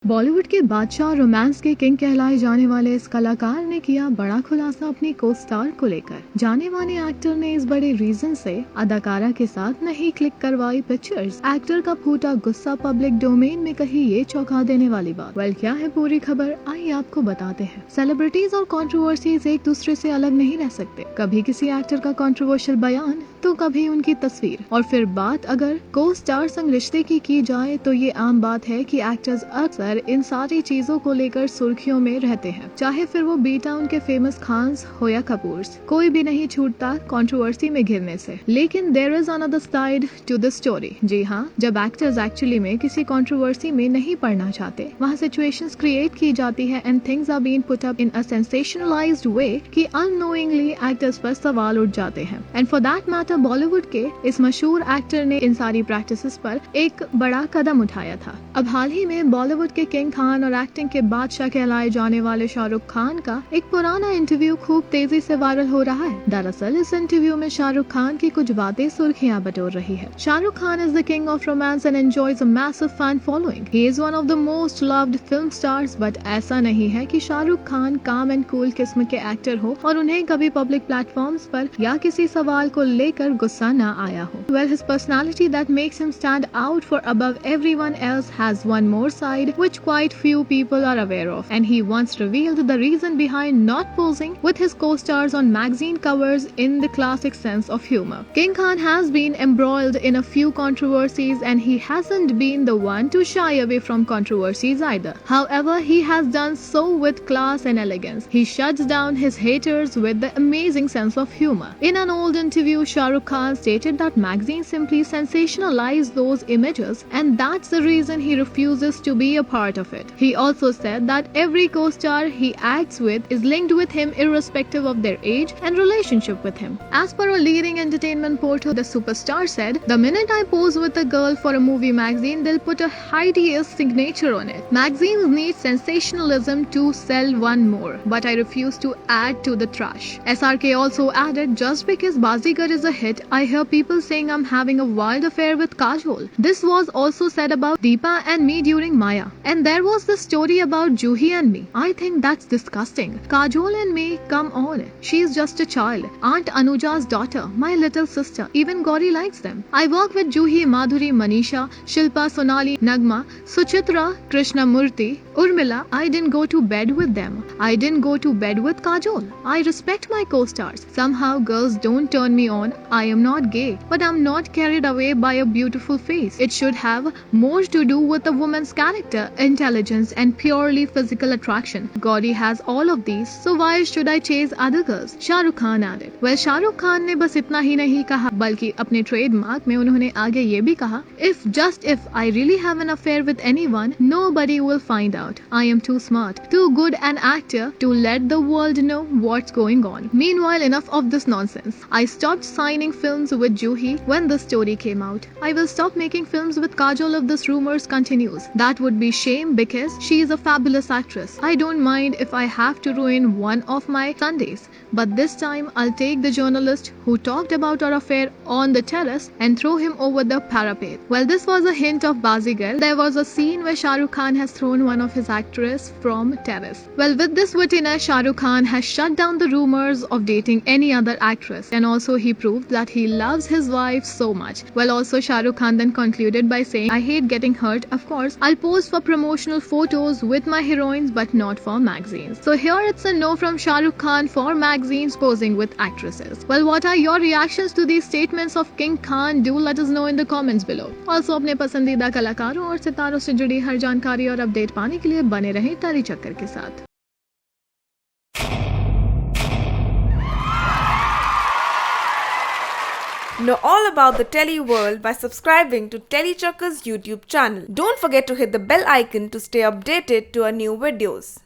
बॉलीवुड के बादशाह और रोमांस के किंग कहलाए जाने वाले इस कलाकार ने किया बड़ा खुलासा अपनी को स्टार को लेकर। जाने माने एक्टर ने इस बड़े रीजन से अदाकारा के साथ नहीं क्लिक करवाई पिक्चर्स। एक्टर का फूटा गुस्सा पब्लिक डोमेन में कही ये चौंका देने वाली बात। वेल, क्या है पूरी खबर, आइए आपको बताते हैं। सेलिब्रिटीज और कंट्रोवर्सीज एक दूसरे से अलग नहीं रह सकते। कभी किसी एक्टर का कंट्रोवर्शियल बयान तो कभी उनकी तस्वीर। और फिर बात अगर को स्टार संग रिश्ते की जाए तो ये आम बात है कि एक्टर्स अक्सर इन सारी चीजों को लेकर सुर्खियों में रहते हैं, चाहे फिर वो बी टाउन के फेमस खान्स हो या कपूर्स। कोई भी नहीं छूटता कंट्रोवर्सी में घिरने से। लेकिन there is another side to the story. जी हाँ, जब एक्टर्स एक्चुअली में किसी कंट्रोवर्सी में नहीं पड़ना चाहते, वहाँ सिचुएशंस क्रिएट की जाती है and things are being put up in a sensationalized way कि अननोइंगली एक्टर्स पर सवाल उठ जाते हैं। And for that matter Bollywood के इस मशहूर एक्टर ने इन सारी प्रैक्टिसेस पर एक बड़ा कदम उठाया था। अब हाल ही में बॉलीवुड के किंग खान और एक्टिंग के बादशाह कहलाए जाने वाले शाहरुख खान का एक पुराना इंटरव्यू खूब तेजी से वायरल हो रहा है। दरअसल इस इंटरव्यू में शाहरुख खान की कुछ बातें सुर्खियां बटोर रही है। Shahrukh Khan is the king of romance and enjoys a massive fan following. He is one of the most loved film stars, but ऐसा नहीं है कि शाहरुख खान काम एंड कूल किस्म के एक्टर हो और उन्हें कभी पब्लिक प्लेटफॉर्म्स पर या किसी सवाल को लेकर गुस्सा न आया हो। Well, his personality that makes him stand out for above everyone else has one more side which quite few people are aware of, and he once revealed the reason behind not posing with his co-stars on magazine covers in the classic sense of humor. King Khan has been embroiled in a few controversies and he hasn't been the one to shy away from controversies either. However, he has done so with class and elegance. He shuts down his haters with the amazing sense of humor. In an old interview, Shahrukh Khan stated that magazines simply sensationalize those images and that's the reason he refuses to be a part of it. He also said that every co-star he acts with is linked with him irrespective of their age and relationship with him. As per a leading entertainment portal, the superstar said, "The minute I pose with a girl for a movie magazine, they'll put a hideous signature on it. Magazines need sensationalism to sell one more, but I refuse to add to the trash." SRK also added, "Just because Bazigar is a hit, I hear people saying I'm having a wild affair with Kajol. This was also said about Deepa and me during Maya. And there was the story about Juhi and me. I think that's disgusting. Kajol and me, come on. She is just a child. Aunt Anuja's daughter, my little sister. Even Gauri likes them. I work with Juhi, Madhuri, Manisha, Shilpa, Sonali, Nagma, Suchitra, Krishnamurti, Urmila. I didn't go to bed with them. I didn't go to bed with Kajol. I respect my co-stars. Somehow girls don't turn me on. I am not gay, but I'm not carried away by a beautiful face. It should have more to do with a woman's character, intelligence, and purely physical attraction. Gauri has all of these, so why should I chase other girls?" Shah Rukh Khan added. Well, Shah Rukh Khan ने बस इतना ही नहीं कहा, बल्कि अपने trademark में उन्होंने आगे ये भी कहा, if I really have an affair with anyone, nobody will find out. I am too smart, too good an actor to let the world know what's going on. Meanwhile, enough of this nonsense. I stopped signing films with Juhi when the story came out. I will stop making films with Kajol if this rumors continues. That would be shame because she is a fabulous actress. I don't mind if I have to ruin one of my Sundays. But this time I'll take the journalist who talked about our affair on the terrace and throw him over the parapet. Well, this was a hint of Bazigar. There was a scene where Shah Rukh Khan has thrown one of his actress from terrace. Well, with this wittiness, Shah Rukh Khan has shut down the rumors of dating any other actress, and also he proved that he loves his wife so much. Well, also Shah Rukh Khan then concluded by saying, "I hate getting hurt. Of course, I'll pose for promotional photos with my heroines, but not for magazines." So here it's a no from Shah Rukh Khan for magazines posing with actresses. Well, what are your reactions to these statements of King Khan? Do let us know in the comments below. Also, अपने पसंदीदा कलाकारों और सितारों से जुड़ी हर जानकारी और update पाने के लिए बने रहें टेली चक्कर के साथ। Know all about the Telly world by subscribing to Telly Chakka's YouTube channel. Don't forget to hit the bell icon to stay updated to our new videos.